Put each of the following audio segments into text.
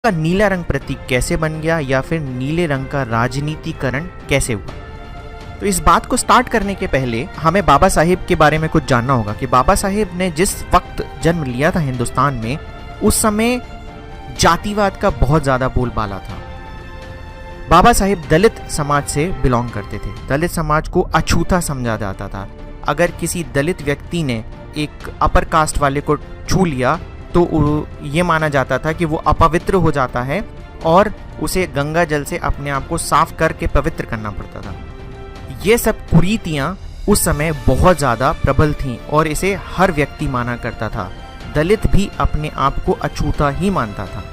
का नीला रंग प्रतीक कैसे बन गया या फिर नीले रंग का राजनीतिकरण कैसे हुआ। तो इस बात को स्टार्ट करने के पहले हमें बाबा साहेब के बारे में कुछ जानना होगा कि बाबा साहेब ने जिस वक्त जन्म लिया था हिंदुस्तान में, उस समय जातिवाद का बहुत ज़्यादा बोलबाला था। बाबा साहेब दलित समाज से बिलोंग करते थे। दलित समाज को अछूता समझा जाता था। अगर किसी दलित व्यक्ति ने एक अपर कास्ट वाले को छू लिया तो ये माना जाता था कि वो अपवित्र हो जाता है और उसे गंगा जल से अपने आप को साफ करके पवित्र करना पड़ता था। ये सब कुरीतियाँ उस समय बहुत ज़्यादा प्रबल थीं और इसे हर व्यक्ति माना करता था। दलित भी अपने आप को अछूता ही मानता था।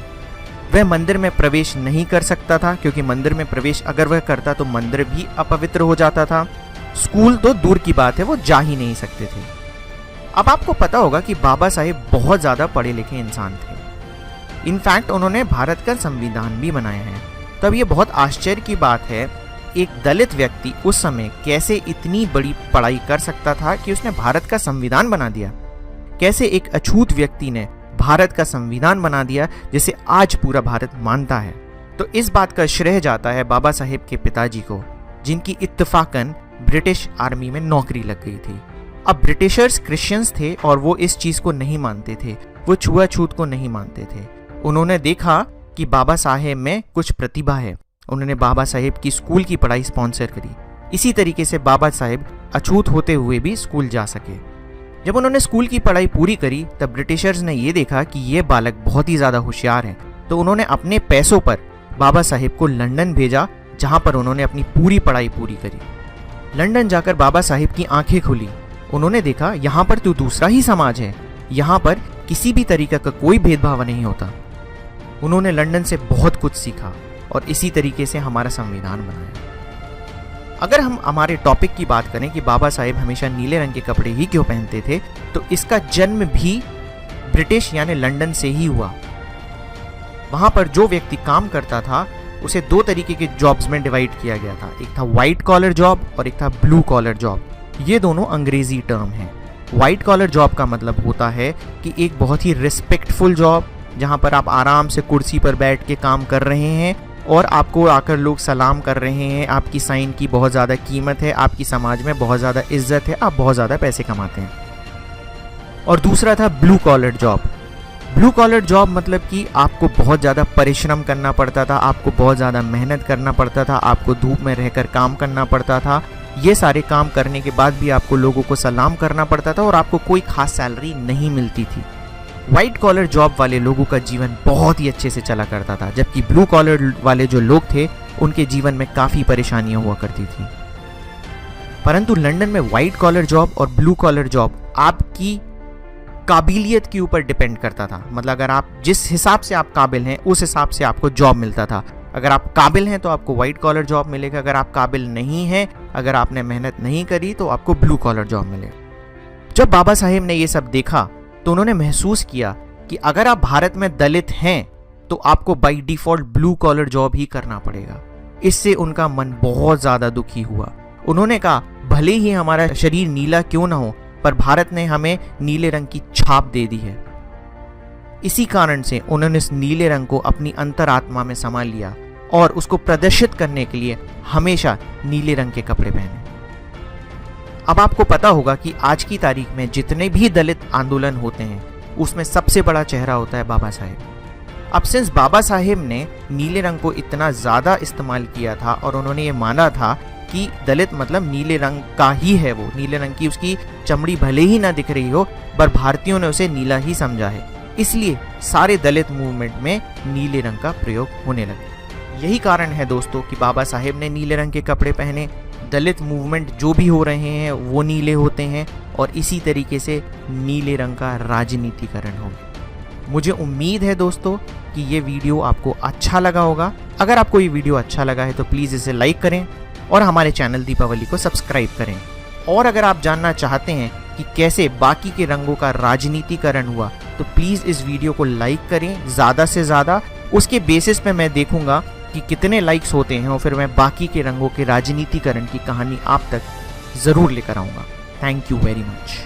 वह मंदिर में प्रवेश नहीं कर सकता था क्योंकि मंदिर में प्रवेश अगर वह करता तो मंदिर भी अपवित्र हो जाता था। स्कूल तो दूर की बात है, वो जा ही नहीं सकते थे। अब आपको पता होगा कि बाबा साहेब बहुत ज़्यादा पढ़े लिखे इंसान थे। इनफैक्ट उन्होंने भारत का संविधान भी बनाया है। तब ये बहुत आश्चर्य की बात है, एक दलित व्यक्ति उस समय कैसे इतनी बड़ी पढ़ाई कर सकता था कि उसने भारत का संविधान बना दिया। कैसे एक अछूत व्यक्ति ने भारत का संविधान बना दिया जिसे आज पूरा भारत मानता है। तो इस बात का श्रेय जाता है बाबा साहेब के पिताजी को, जिनकी इत्तेफाकन ब्रिटिश आर्मी में नौकरी लग गई थी। अब ब्रिटिशर्स क्रिश्चियंस थे और वो इस चीज़ को नहीं मानते थे, वो छुआछूत को नहीं मानते थे। उन्होंने देखा कि बाबा साहेब में कुछ प्रतिभा है। उन्होंने बाबा साहेब की स्कूल की पढ़ाई स्पॉन्सर करी। इसी तरीके से बाबा साहेब अछूत होते हुए भी स्कूल जा सके। जब उन्होंने स्कूल की पढ़ाई पूरी करी तब ब्रिटिशर्स ने ये देखा कि ये बालक बहुत ही ज़्यादा होशियार है, तो उन्होंने अपने पैसों पर बाबा साहेब को लंदन भेजा, जहाँ पर उन्होंने अपनी पूरी पढ़ाई पूरी करी। लंदन जाकर बाबा साहेब की आंखें खुली। उन्होंने देखा यहाँ पर तो दूसरा ही समाज है, यहाँ पर किसी भी तरीके का कोई भेदभाव नहीं होता। उन्होंने लंदन से बहुत कुछ सीखा और इसी तरीके से हमारा संविधान बनाया। अगर हम हमारे टॉपिक की बात करें कि बाबा साहेब हमेशा नीले रंग के कपड़े ही क्यों पहनते थे, तो इसका जन्म भी ब्रिटिश यानी लंदन से ही हुआ। वहाँ पर जो व्यक्ति काम करता था उसे दो तरीके के जॉब्स में डिवाइड किया गया था। एक था वाइट कॉलर जॉब और एक था ब्लू कॉलर जॉब। ये दोनों अंग्रेजी टर्म हैं। वाइट कॉलर जॉब का मतलब होता है कि एक बहुत ही रिस्पेक्टफुल जॉब, जहाँ पर आप आराम से कुर्सी पर बैठ के काम कर रहे हैं और आपको आकर लोग सलाम कर रहे हैं। आपकी साइन की बहुत ज़्यादा कीमत है, आपकी समाज में बहुत ज़्यादा इज्जत है, आप बहुत ज़्यादा पैसे कमाते हैं। और दूसरा था blue collar job. Blue collar job मतलब कि आपको बहुत ज़्यादा परिश्रम करना पड़ता था, आपको बहुत ज़्यादा मेहनत करना पड़ता था, आपको धूप में रहकर काम करना पड़ता था। ये सारे काम करने के बाद भी आपको लोगों को सलाम करना पड़ता था और आपको कोई खास सैलरी नहीं मिलती थी। वाइट कॉलर जॉब वाले लोगों का जीवन बहुत ही अच्छे से चला करता था, जबकि ब्लू कॉलर वाले जो लोग थे उनके जीवन में काफ़ी परेशानियां हुआ करती थी। परंतु लंदन में वाइट कॉलर जॉब और ब्लू कॉलर जॉब आपकी काबिलियत के ऊपर डिपेंड करता था। मतलब अगर आप जिस हिसाब से आप काबिल हैं उस हिसाब से आपको जॉब मिलता था। अगर आप काबिल हैं तो आपको वाइट कॉलर जॉब मिलेगा, अगर आप काबिल नहीं हैं, अगर आपने मेहनत नहीं करी तो आपको ब्लू कॉलर जॉब मिलेगा। जब बाबा साहेब ने ये सब देखा तो उन्होंने महसूस किया कि अगर आप भारत में दलित हैं तो आपको by default blue collar job ही करना पड़ेगा। इससे उनका मन बहुत ज़्यादा दुखी हुआ। उन्होंने कहा, भले ही हमारा शरीर नीला क्यों ना हो, पर भारत ने हमें नीले रंग की छाप दे दी है। इसी कारण से उन्होंने इस नीले रंग को अपनी अंतरात्मा में समा लिया और उसको प्रदर्शित करने के लिए हमेशा नीले रंग के कपड़े पहने। अब आपको पता होगा कि आज की तारीख में जितने भी दलित आंदोलन होते हैं उसमें सबसे बड़ा चेहरा होता है बाबा साहेब। अब सिंस बाबा साहेब ने नीले रंग को इतना ज़्यादा इस्तेमाल किया था और उन्होंने ये माना था कि दलित मतलब नीले रंग का ही है, वो नीले रंग की उसकी चमड़ी भले ही ना दिख रही हो पर भारतीयों ने उसे नीला ही समझा है, इसलिए सारे दलित मूवमेंट में नीले रंग का प्रयोग होने लगा। यही कारण है दोस्तों कि बाबा साहेब ने नीले रंग के कपड़े पहने। दलित मूवमेंट जो भी हो रहे हैं वो नीले होते हैं और इसी तरीके से नीले रंग का राजनीतिकरण हो। मुझे उम्मीद है दोस्तों कि ये वीडियो आपको अच्छा लगा होगा। अगर आपको ये वीडियो अच्छा लगा है तो प्लीज़ इसे लाइक करें और हमारे चैनल दीपावली को सब्सक्राइब करें। और अगर आप जानना चाहते हैं कि कैसे बाकी के रंगों का राजनीतिकरण हुआ तो प्लीज़ इस वीडियो को लाइक करें ज़्यादा से ज़्यादा। उसके बेसिस पे मैं देखूंगा कि कितने लाइक्स होते हैं और फिर मैं बाकी के रंगों के राजनीतिकरण की कहानी आप तक ज़रूर लेकर आऊँगा। Thank you very much.